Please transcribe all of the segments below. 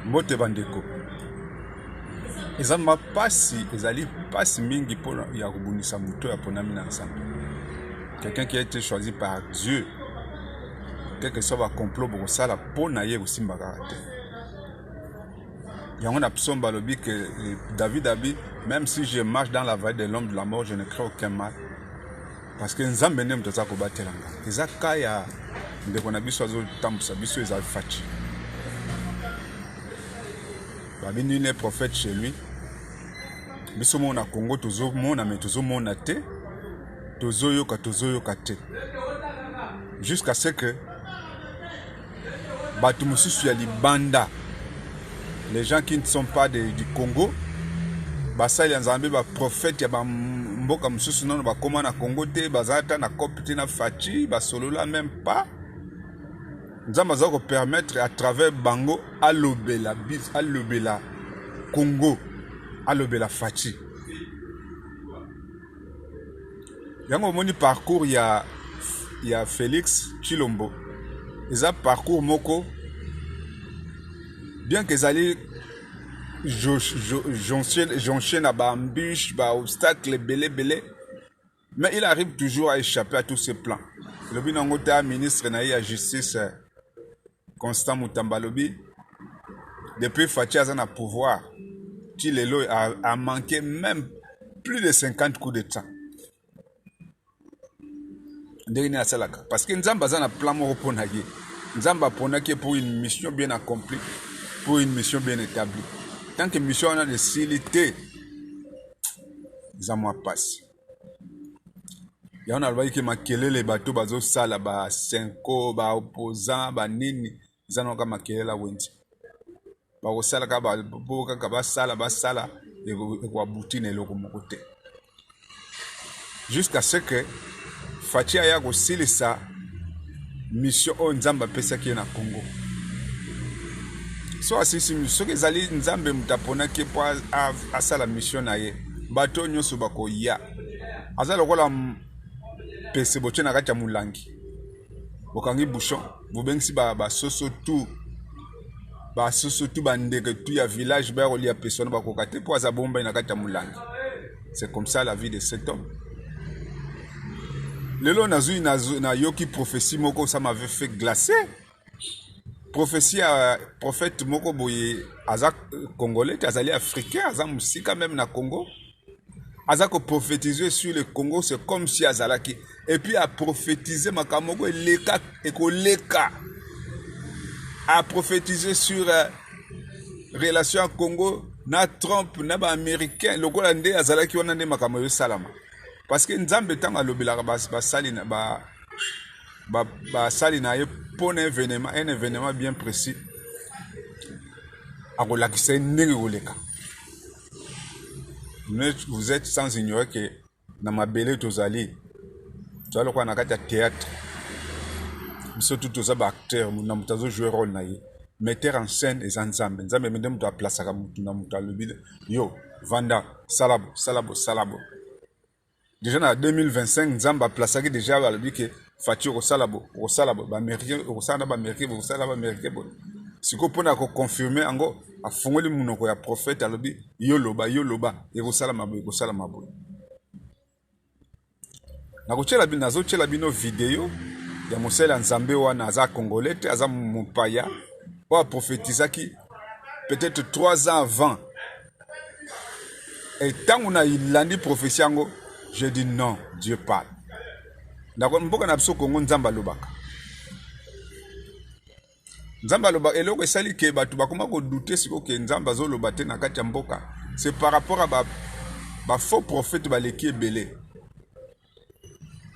Mbote bandeko. Ezama pasi, ezali pasi mingi pour ya kubunisa muto ya ponami na nzambe. Quelqu'un qui a été choisi par Dieu. Quel que soit le complot pour ça, la peau n'a pas aussi bagarre. Il y a un psaume balobi que David a dit, même si je marche dans la vallée de l'homme de la mort, je ne crains aucun mal. Parce que nous avons besoin de ça pour battre l'anga. Et ça, quand il y a des gens qui sont temps pour ça, ils sont fatigués. Il y a un prophète chez lui. Ils sont au Congo, tous les monde, mais tous les monde a été. Tous les monde jusqu'à ce que Banda, les gens qui ne sont pas du Congo, basali nzambe ba prophète ya ba mboka mususu nono ba koma na Congo te bazata na kopti na fachi ba solola même pas. Nzamba za ko permettre à travers bango alobela bis alobela Congo alobela fachi. Yango moni parcours ya Félix Tshilombo. Eza parcours moko bien que zali j'enchaîne à embûches, obstacles, belé, mais il arrive toujours à échapper à tous ces plans. Le binangota ministre na la justice Constant Mutamba lobi depuis Fachi a pouvoir, Tshilelo a manqué même plus de 50 coups d'état. Parce que Nzamba a un plan moko pour naye. Nzamba ponaki pour une mission bien accomplie, pour une mission bien établie. Tant que mission a de silité, ça moi passe. Il y a un album qui m'a kellé les bateaux bazo sala ba senko ba opposant ba nini zano ka makele la wenzi. Ba ko sala ka ba boka ka ba sala et ko butine loko mokote. Jusqu'à ce que Fachi aya ko silisa mission o Nzamba pesa ki na Congo. So asisi mission ke zali Nzambe mutapona ke po asala mission na ye bato nyoso bako ya azala kola pese boche na kati ya mulangi bokangi bouchon bobengisi ba soso tout bandeke tout ya village ba kolia personne bakoka te po azabomba na kati ya mulangi. C'est comme ça la vie de cet homme. Lelo nazui na yoki prophétie moko ça m'avait fait glacer. Prophétie à prophète moko boye azak congolais azali africain azam musika même na Congo azako prophétiser sur le Congo c'est comme si azalaki et puis a prophétiser makamoko leka ekoleka a prophétiser sur relation Congo na Trump na ba américain lokola nde azalaki wana nde makamoko salama parce que Nzambe tanga lobelaka basali na basali na ye pour un événement bien précis à relakisa ndenge koleka. Vous êtes sans ignorer que dans ma belle tozali tozali kwa na kati ya théâtre surtout tozaba acteur na mutazo jouer rôle na ye metteur en scène et Nzambe mende muto a place ka mutu na mutu alobi yo vanda salabo déjà en 2025 Nzamba place ki déjà alobi que Fachi au salabo ba américain siko pona ko confirmer ango afungoli munoko ya prophète alobi yoloba ekosala mabo na kochela bino nazochela bino video ya mosela Nzambe wana aza congolais te aza mopaya wa prophétisaki peut-être 3 ans avant et tant on a ilandi prophétie ango je dis non Dieu parle. D'accord, mboka na biso Congo Nzamba lobaka. Nzamba lobaka eloko esali ke batu bakoma ko douter siko ke Nzamba zo lobate na kati ya mboka. C'est par rapport à ba faux prophète baleki ebele.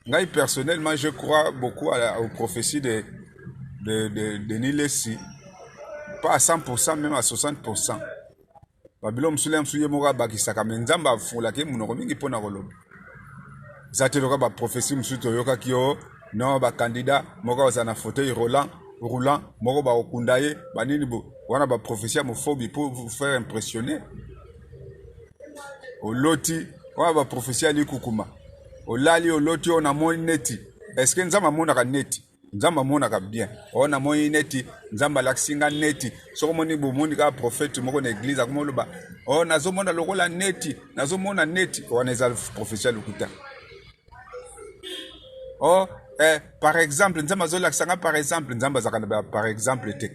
Ngai personnellement je crois beaucoup aux prophéties de Nilesi, pas à 100% même à 60%. Babilo musulem suye moka bakisaka Nzamba fula ke munoko mingi pona koloba. Zateloka ba prophétie musuto yoka kio non ba candidat moko ozana fauteuil roulant moko ba okundaye banini bo wana ba prophétie homophobie pour vous faire impressionner. Oloti wana ba prophétie ali kukuma olali oloti ona moni neti est-ce que Nzamba mona ka neti nzamba monaka bien ona moi neti nzamba laksinga neti soko moni bomoni ka prophète moko na église akomoloba nazomona lokola neti nazomona neti wana eza prophétie lokuta par exemple nzamba azolakisanga par exemple nzamba azalaka na par exemple te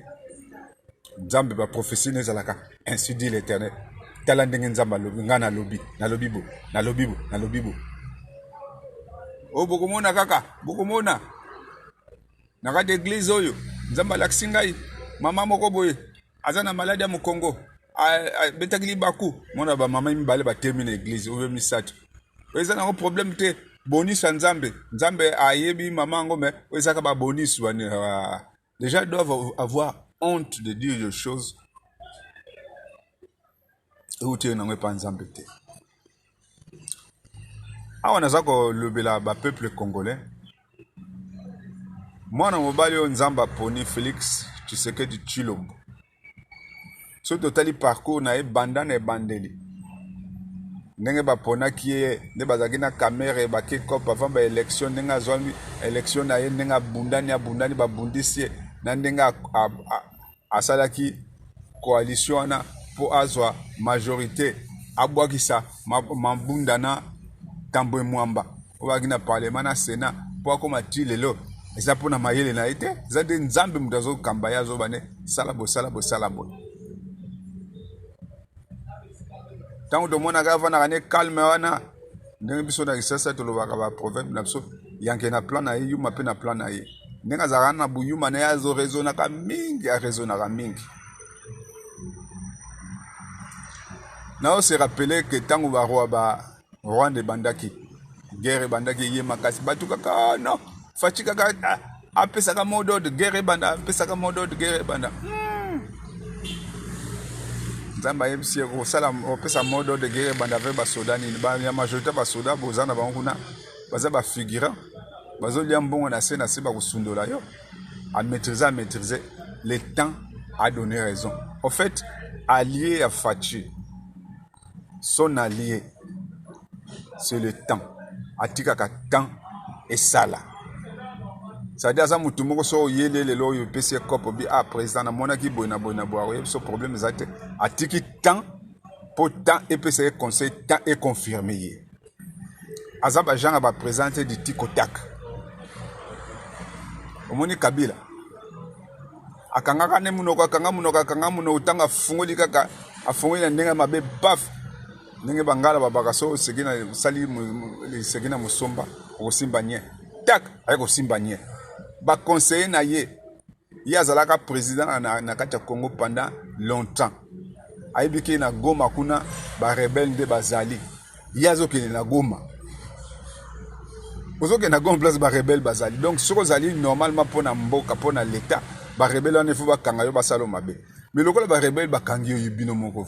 nzambe baprophétie nezalaka ainsi dit l'éternel tala ndenge nzamba alobi nga nalobi bo bokomona kaka bokomona na kati église oyo nzamba alakisi ngai mama moko boye aza na maladi ya mokongo betaki libaku mona bamama mibale batemi na église oyo misato eza nango problème te bonus ya nzambe ayebi mama yango me oyo ezaka babonus wane déjà doivent avoir honte de dire des choses euti nango epa nzambe te awa naza kolobela bapeuple congolais mwana mobali oyo nzambe aponi Félix Tshisekedi Tshilombo so totali parcours na ye banda na ebandeli ndenge baponaki ye nde bazalaki na kamere bake kope avant baélection ndenge azwami élection na ye ndenge abundani babundisi ye na ndenge asalaki coalition wana mpo azwa majorité abwakisa mabunda na Tambwe Mwamba oyo bazalaki na parlement na sénat mpo akoma ti lelo eza mpona mayele na ye te eza nde nzambe moto azokamba ye azoba ne sala boye ntango tomonaka avanaka ne calme wana ndenge biso na kisasa tolobaka baproverbe na biso yanke na plan na ye yuma mpe na plan na ye ndenge azalaka na buyuma na ye azorezonaka mingi naose rappele ke ntango baroi ba Rwanda ebandaki guerre ebandaki ye makasi bato kaka non faci kaka apesaka mot d'ordre guerre ebanda apesaka mot d'ordre guerre ebanda nzambe ayebisi ye kosala opesa mot d'ordre guerre ebanda ave basoda nini ya majorité basoda boza na bango kuna baza bafigurant bazolia mbongo na se bakosundola yo maîtriser le temps a donné raison en fait allié à Faci son allié c'est le temps atikaka temps esala c'est-à-dire aza mutu moko so oyele lelo oyo epesi ye kopo bi président namonaki boye na boye oyebi so problème eza te atiki temps mpo temps epesa ye conseil temps econfirme ye aza bajanga baprésente du tikotak omoni Kabila akangaka ne munoko akanga munoko ntango afungoli kaka afungoli na ndenge mabe baf ndenge bangala babaka so sali na musomba okosimba nye tak aye kosimba nye baconseiller na ye azalaka président na kati ya Congo pendant longtemps ayebiki na Goma kuna barebele nde bazali ye azokende na Goma ozokende na Goma place barebele bazali donc soko ozali normalement mpona mboka mpona l'état barebele wana efo bakanga yo basala mabe mais lokola barebele bakangi yo bino moko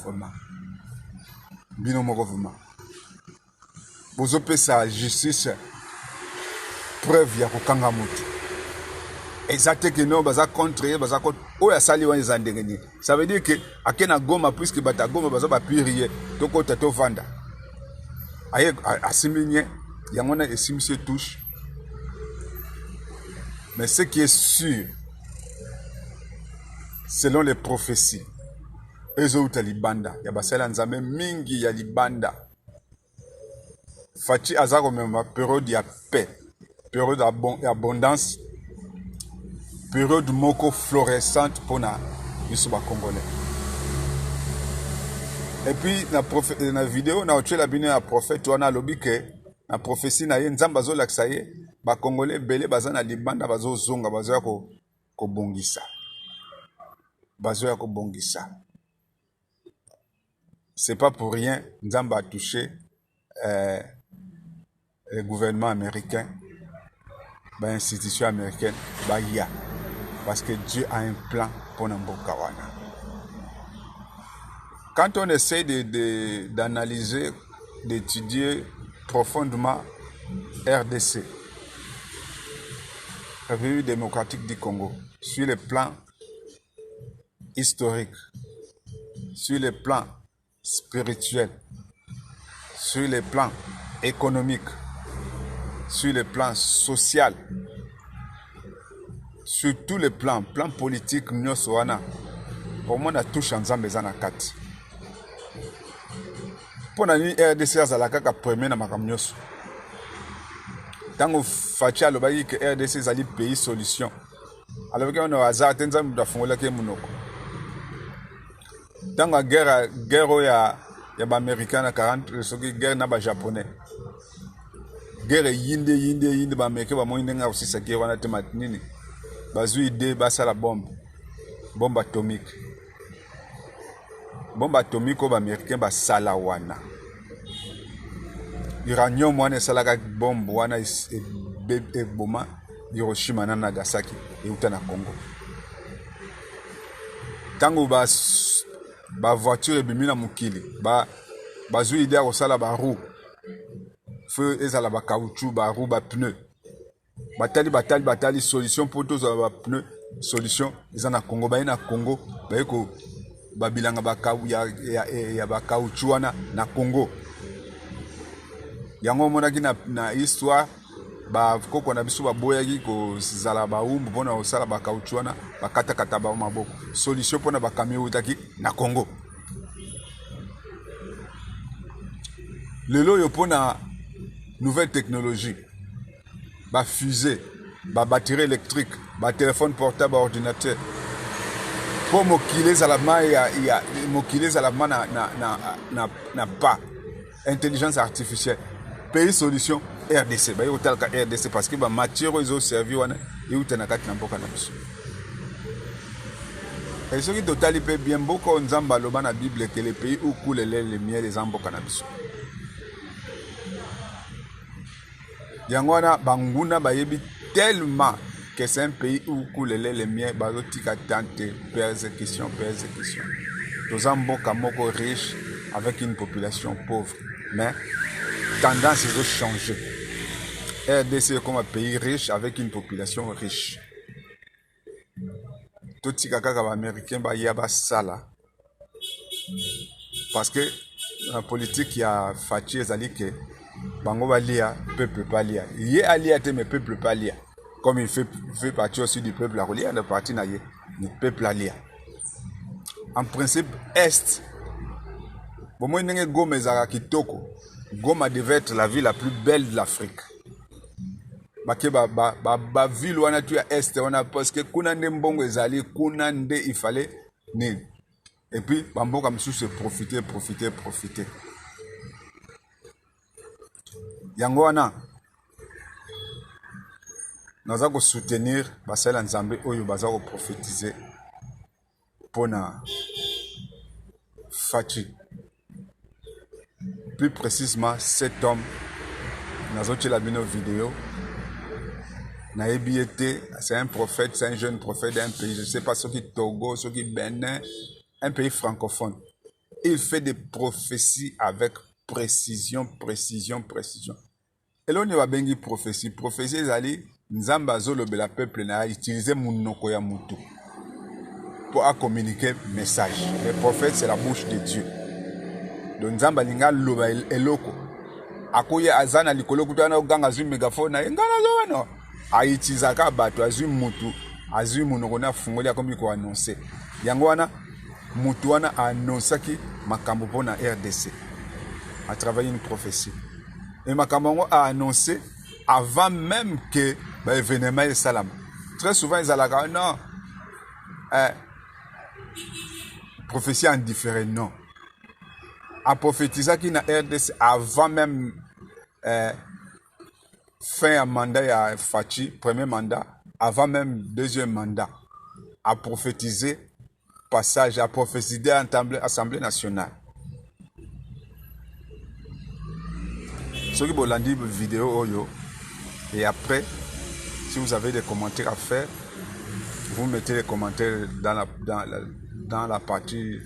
vraiment bozopesa justice preuve ya kokanga motu eza te ke no baza contre ye baza oyo asali wana eza ndenge nini ça veut dire que ake na Goma puisque bato ya Goma baza bapiri ye tokota tovanda aye asimbi nye yango wana esimbisi touche mais ce qui est sûr selon les prophéties ezouta libanda ya basala nzambe mingi ya libanda Faci aza komema période ya paix période d'abondance période moko florissante mpona biso bacongolais et puis na vidéo na otiela bino ya prophète wana alobi ke na prophétie na ye nzambe azolakisa ye bacongolais ebele baza na libanda bazozonga bazoya kobongisa c'est pas pour rien nzambe a touché le gouvernement américain institution américaine parce que Dieu a un plan pour mboka wana. Quand on essaie d'analyser, d'étudier profondément RDC, République démocratique du Congo, sur le plan historique, sur le plan spirituel, sur le plan économique, sur le plan social, sur tous les plans, plan politique, nyonso wana. Pour moi, na touche ensemble eza na kati. Pour na ni RDC azalaka ka premier na makambo nyonso. Tango Fachi alobaki que RDC ezali pays solution. Alors que on a hasard tenza muda fongola ke munoko. Tango guerre ya ba américain na 40 soki guerre na ba japonais. Guerre yinde ba américain ba moinde nga aussi sa guerre wana te matnini. Bazui idée basala bombe atomique. Bombe atomique ba américain basala wana. Uranium wana esalaka bombe wana eboma Hiroshima na Nagasaki euta na Congo. Tango ba voiture ebimi na mokili bazwi idée ya kosala ba roue feu ezala ba caoutchouc ba roue ba pneu batali solution pour tous ba pneu solution eza na Congo baye na Congo baye ko babilanga ba ya ba caoutchouc wana na Congo. Yango monaki na histoire ba koko na biso ba boyaki ko zala ba umbu pona osala ba caoutchouc wana bakata ba maboko solution pona ba camion utaki na Congo. Lelo yo pona nouvelle technologie ba fusée ba batterie électrique ba téléphone portable ordinateur pour mokile za la na pas intelligence artificielle pays solution RDC ba yotal ka RDC parce que ba matière ils ont servi wana yutana kati na mboka na biso. Et ce qui total peut bien beaucoup nzamba loba na Bible que les pays où coule le miel les mboka na biso. Yango wana banguna bayebi tellement que c'est un pays où coule le miel bazotika tante persécution. Tous mboka moko riche avec une population pauvre. Mais tendance est de changer. RDC comme un pays riche avec une population riche. Tout ce que les Américains ba sala. Parce que la politique y a Fachi ezali que bango ba lia peuple pas lia. Yé alia te mais peuple pas lia. Comme il fait partie aussi du peuple à lia, le parti na yé, le peuple à lia. En principe est bon moi ndenge Goma ezaka kitoko. Goma devait être la ville la plus belle de l'Afrique. Bake ba ville wana tu ya est wana parce que kuna nde mbongo ezali kuna nde il fallait ni. Et puis bamboka msusu se profiter. Yango wana naza ko soutenir basala nzambe oyo baza ko prophétiser pona Fachi. Plus précisément, cet homme, dans la vidéo, c'est un prophète, c'est un jeune prophète d'un pays, je ne sais pas ce qui est Togo, ce qui est Bénin, un pays francophone. Il fait des prophéties avec précision. Et là, on va bien dire prophétie. Prophétie, c'est Nzamba Zolo la peuple n'a utilisé Mounoko ya Moutou pour communiquer message. Le prophète, c'est la bouche de Dieu. Donc Nzamba linga loba eloko akoya azana likolo kutana oganga zwi megaphone na ngana zo no aitizaka bato azwi mutu azwi munoko na fungoli akomi ko annoncer yango wana mutu wana annonsaki makambo pona RDC à travers une prophétie et makambo a annoncé avant même que ba événement et salam. Très souvent ils allaient non prophétie en différé non. A prophétisé qui na RDC avant même fin à mandat ya Fachi, premier mandat, avant même deuxième mandat, a prophétisé passage, a prophétisé à l'Assemblée nationale. Ce qui vous l'a dit vidéo oyo et après, si vous avez des commentaires à faire, vous mettez les commentaires dans la partie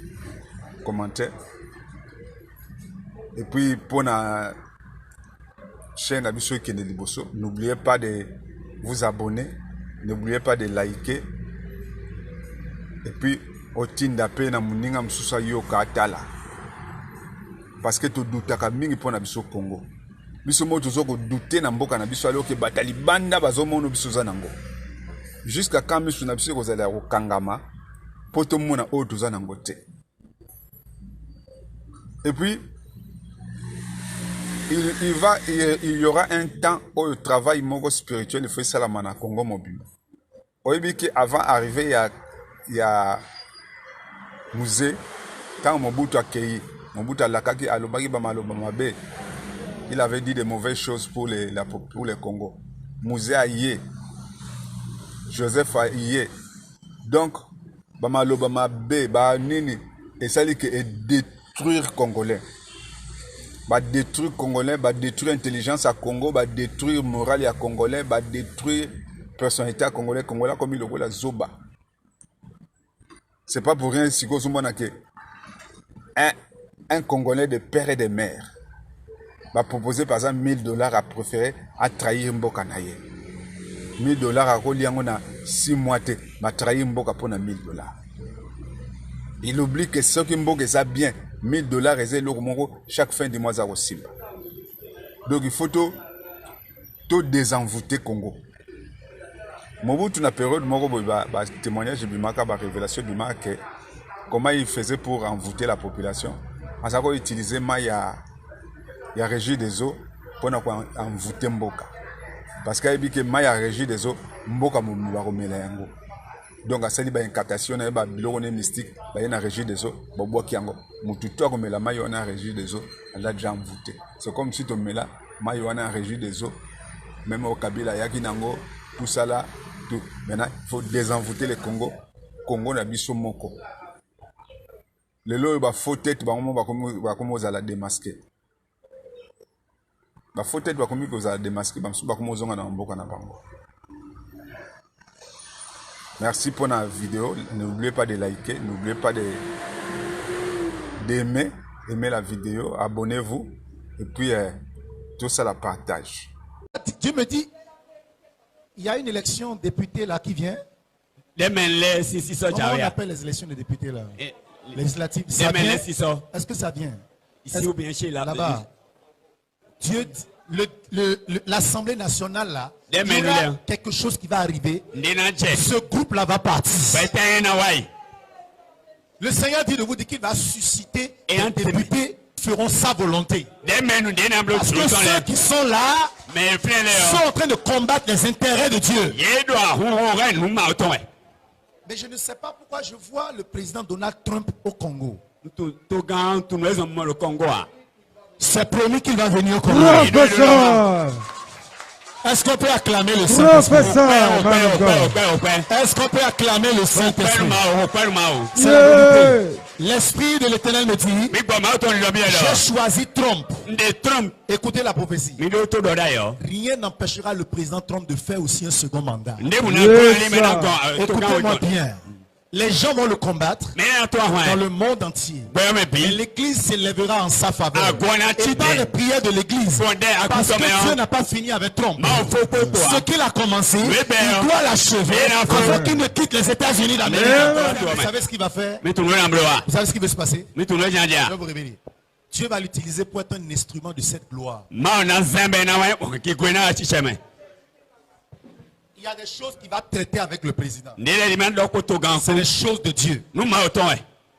commentaires. Et puis pour la chaîne Abisso Kende Liboso, n'oubliez pas de vous abonner, n'oubliez pas de liker. Et puis au tindape na muninga msusa yoka atala. Parce que tu doutes ka mingi pour na biso Congo. Biso mo tozo ko douter na mboka na biso aloke batali banda bazomono biso za nango. jusqu'à quand misu na biso kozala kokangama po tomona oyo toza nango te. Et puis il y aura un temps où le travail moko spirituel il faut salama na Congo mobile. Oyebi que avant arriver il y a musée quand Mobutu accueilli Mobutu alakaki alobaki ba maloba mabe. Il avait dit de mauvaises choses pour les Congo. Musée a yé. Joseph a yé. Donc, Bamalo Bamabe, Nini, et ça dit que détruire Congolais. Détruire Congolais, détruire l'intelligence à Congo, détruire morale à Congolais, détruire personnalité à Congolais, Congolais comme il le la Zoba. C'est pas pour rien si vous avez un Congolais de père et de mère. Va proposer par exemple $1000 à préférer à trahir Mboka naye. $1000 à Roliango na 6 mois te, va trahir Mboka pour na $1000. Il oublie que ce qui Mboka ça bien, $1000 et chaque fin du mois ça aussi. Donc il faut tout désenvoûter Congo. Mobutu na période moko ba témoignage de Bimaka ba révélation de Bimaka comment il faisait pour envoûter la population. En ça qu'il utilisait Maya il y a régie des eaux pour envoûter Mboka. Parce qu'il y a Maya régie des eaux, Mboka m'a remis la yango. Donc à cette incantation, il y a un mystique, il y a une régie des eaux, Bobo Kiango. Moututo comme la Maya on a régie des eaux, elle a déjà envoûté. C'est comme si tu mets là, Maya on a régie des eaux, même au Kabila Yakinango, tout ça là, tout. Maintenant il faut désenvoûter le Congo. Congo n'a biso moko. Le lot il va faut tête, va comme aux la démasquer. Il faut être comme vous avez démasqué, merci pour la vidéo. N'oubliez pas de liker, n'oubliez pas d'aimer la vidéo, abonnez-vous et puis tout ça la partage. Dieu me dit, il y a une élection député là qui vient. Comment on appelle les élections de députés là? Législatives. Est-ce que ça vient? Ici ou bien chez là-bas. Dieu, l'Assemblée nationale là, il y aura quelque chose qui va arriver. Ce groupe là va partir. Le Seigneur dit de vous dire qu'il va susciter et un député feront sa volonté. Parce que ceux qui sont là sont en train de combattre les intérêts de Dieu. Mais je ne sais pas pourquoi je vois le président Donald Trump au Congo. C'est promis qu'il va venir au Congo. Est-ce qu'on peut acclamer le Saint-Esprit? Est-ce qu'on peut acclamer le Saint-Esprit? L'Esprit de l'Éternel me dit, j'ai choisi Trump. Écoutez la prophétie. Rien n'empêchera le président Trump de faire aussi un second mandat. Écoutez-moi bien. Les gens vont le combattre dans le monde entier. Et l'église s'élèvera en sa faveur. Et par les prières de l'église, parce que Dieu n'a pas fini avec Trump. Ce qu'il a commencé, il doit l'achever avant qu'il ne quitte les États-Unis d'Amérique. Vous savez ce qu'il va faire? Vous savez ce qui va se passer? Je vais vous révéler. Dieu va l'utiliser pour être un instrument de cette gloire. Il y a des choses qu'il va traiter avec le président. C'est les choses de Dieu.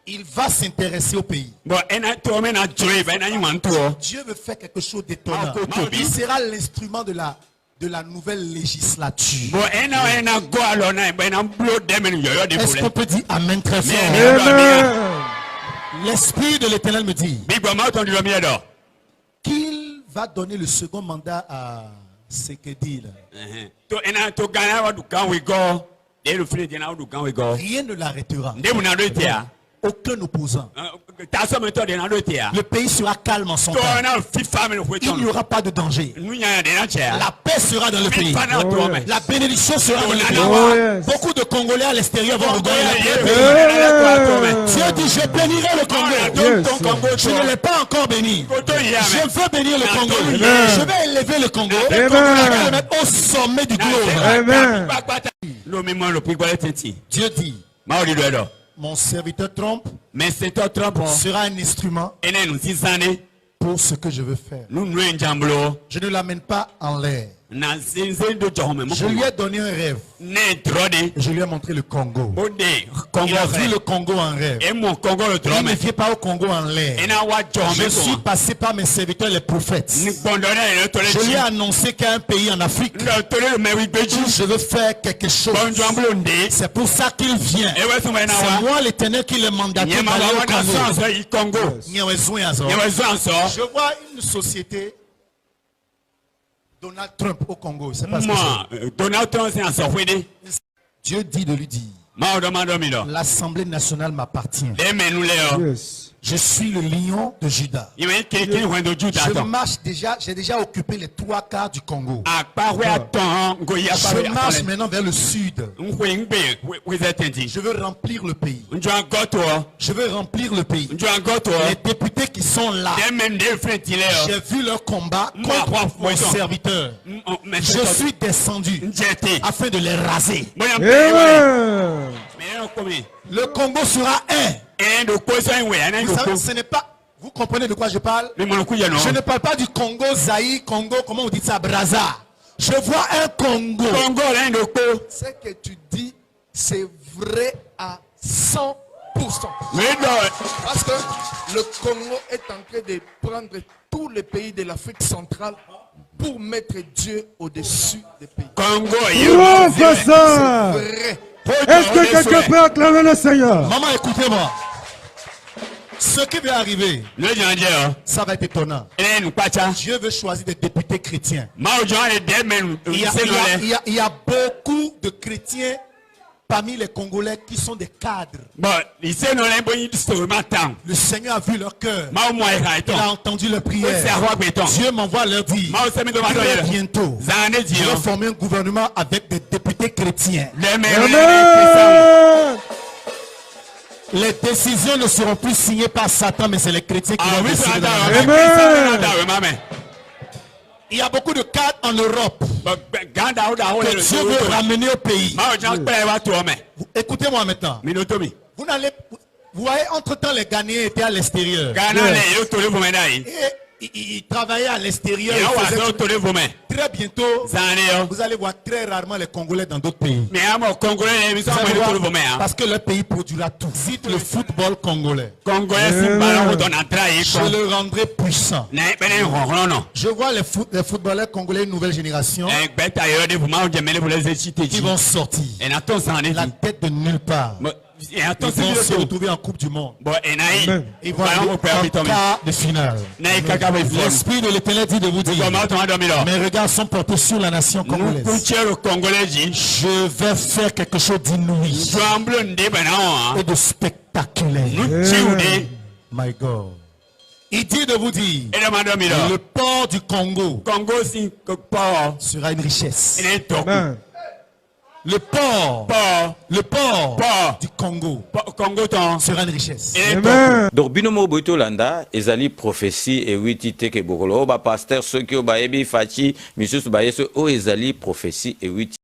Il va s'intéresser au pays. Dieu veut faire quelque chose d'étonnant. Il sera l'instrument de la nouvelle législature. Est-ce qu'on peut dire Amen très fort? L'Esprit de l'Éternel me dit qu'il va donner le second mandat à Sekedi. Rien ne l'arrêtera. Aucun opposant. Le pays sera calme en son temps. Il n'y aura pas de danger. La paix sera dans le pays. La bénédiction sera dans le pays. Beaucoup de Congolais à l'extérieur vont regarder le pays. Dieu dit, je bénirai le Congo. Je ne l'ai pas encore béni. Je veux bénir le Congo. Je vais élever le Congo. Je vais le mettre au sommet du globe. Dieu dit, mon serviteur Trump sera un instrument pour ce que je veux faire. Je ne l'amène pas en l'air. Je lui ai donné un rêve. Je lui ai montré le Congo. Il a vu le Congo en rêve. Il ne vient pas au Congo en l'air. Je suis passé par mes serviteurs les prophètes. Je lui ai annoncé qu'il y a un pays en Afrique où je veux faire quelque chose. C'est pour ça qu'il vient. C'est moi l'Éternel qui le mandaté d'aller au Congo. Je vois une société Donald Trump au Congo. C'est pas ce que c'est. Donald Trump, c'est un software. Dieu dit de lui dire. L'Assemblée nationale m'appartient. Yes. Je suis le lion de Juda. Je marche déjà, j'ai déjà occupé les 3/4 du Congo. Je marche maintenant vers le sud. Je veux remplir le pays. Je veux remplir le pays. Les députés qui sont là, j'ai vu leur combat contre mon serviteur. Je suis descendu afin de les raser. Le Congo sera un. Vous savez, ce n'est pas. Vous comprenez de quoi je parle? Je ne parle pas du Congo, Zaïre, Congo, comment on dit ça, Brazza. Je vois un Congo. Ce que tu dis, c'est vrai à 100%. Parce que le Congo est en train de prendre tous les pays de l'Afrique centrale pour mettre Dieu au-dessus des pays. Congo, c'est vrai. Est-ce que quelqu'un peut acclamer le Seigneur? Maman, écoutez-moi. Ce qui va arriver, ça va être étonnant. Dieu veut choisir des députés chrétiens. Il y a beaucoup de chrétiens parmi les Congolais qui sont des cadres. Le Seigneur a vu leur cœur. Il a entendu leur prière. Dieu m'envoie leur dire très bientôt, je vais former un gouvernement avec des députés chrétiens. Les décisions ne seront plus signées par Satan, mais c'est les chrétiens qui vont décider. Il y a beaucoup de cadres en Europe que Dieu veut ramener au pays. Écoutez-moi maintenant. Vous voyez, entre-temps, les Ghanéens étaient à l'extérieur. Ils travaillaient à l'extérieur. Très bientôt, vous allez voir très rarement les Congolais dans d'autres pays. Parce que le pays produira tout. Cite le football congolais. Je le rendrai puissant. Je vois les footballeurs congolais de nouvelle génération qui vont sortir la tête de nulle part. Ils vont se retrouver en Coupe du Monde. Ils vont aller en quart de finale. L'Esprit de l'Éternel dit de vous dire, mes regards sont portés sur la nation congolaise. Je vais faire quelque chose d'inouï et de spectaculaire. My God. Il dit de vous dire, le port du Congo sera une richesse. Le port du Congo sera une richesse. Donc binomo boito landa ezali prophétie et witi teke bokolo ba pasteur ceux qui obaebi fachi misusu ba yeso o ezali prophétie et witi